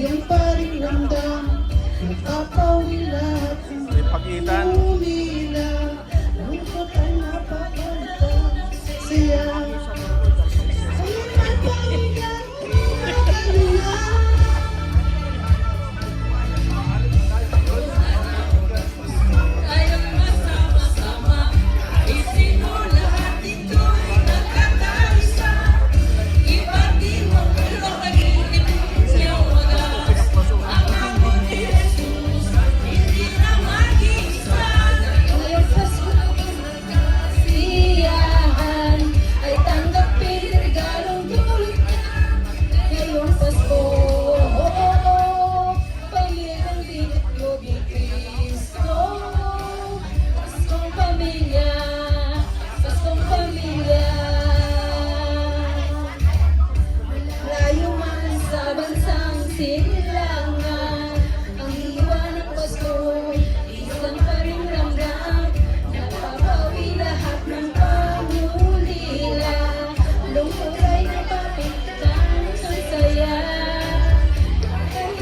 iyong paring ramdam, nagpapawi lahat ng Pagitan. umila, lungkot ay napapalitan, siya. Ayun ay pahinga, nakakalula. Tayong masama-sama, isino lahat ito'y nagkakaisa. Iba't ibang pero nag-iibig niyang wagas. Ang amo ni Jesus, hindi na mag-iisa. Ngayong Pasko ng kasiyahan, ay tanggapin regalong dulot niya. Ngayong Pasko, pamilyang binitlo ni Cristo. Paskong pamilya, Paskong pamilya. Layo man sa bansang silangan, ang diwa ng Pasko, isang pa rin ramdam. Napapawi lahat ng pangulila, lungkot ay napapitan sa saya. Kahit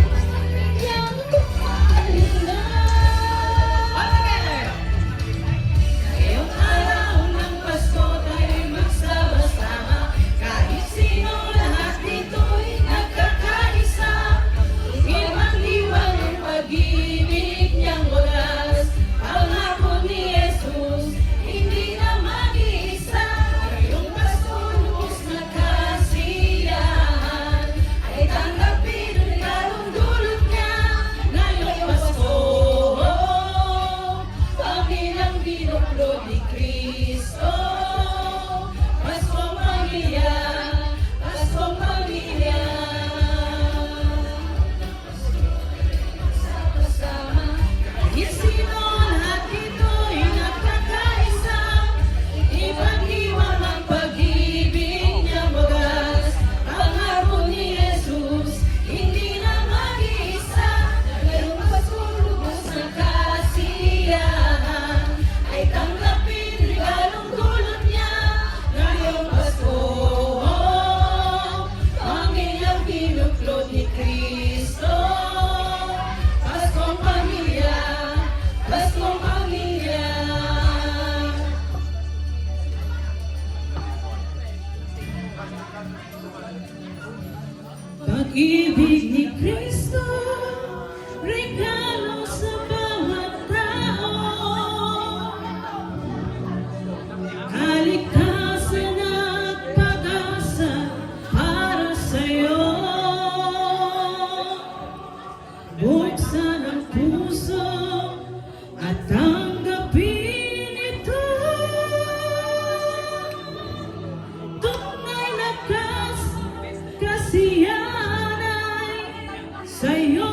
yang kumalinga. Ngayong araw ng Pasko tayo'y magsama-sama, kahit sino lahat dito'y nagkakaisa. Ibang-iwang ang pag-ibig niyang wagas, pangako ni Jesus, hindi na mag-iisa. Ngayong Pasko lubos na kasiyahan, ay tanggapin ang regalong dulot niya. Ngayong Pasko, pamilyang binuklod ni Cristo. Paskong pamilya, Paskong pamilya. Sama-sama, kahit sino lahat ito'y nagkakaisa. Ibang-iwang ang pag-ibig niyang wagas, pangako ni Jesus, hindi na mag-iisa. Ngayong Pasko lubos na kasiyahan, ay tanggapin regalong dulot niya. Ngayong Pasko, pamilyang binuklod ni Cristo. Paskong pamilya, Paskong pamilya. Pag-ibig ni Cristo, regalo sa bawat tao. Kalikasan at pag-asa para sa'yo. Buksan ang puso at tanggapin ito. Tunay na kasiyahan ay sa'yo.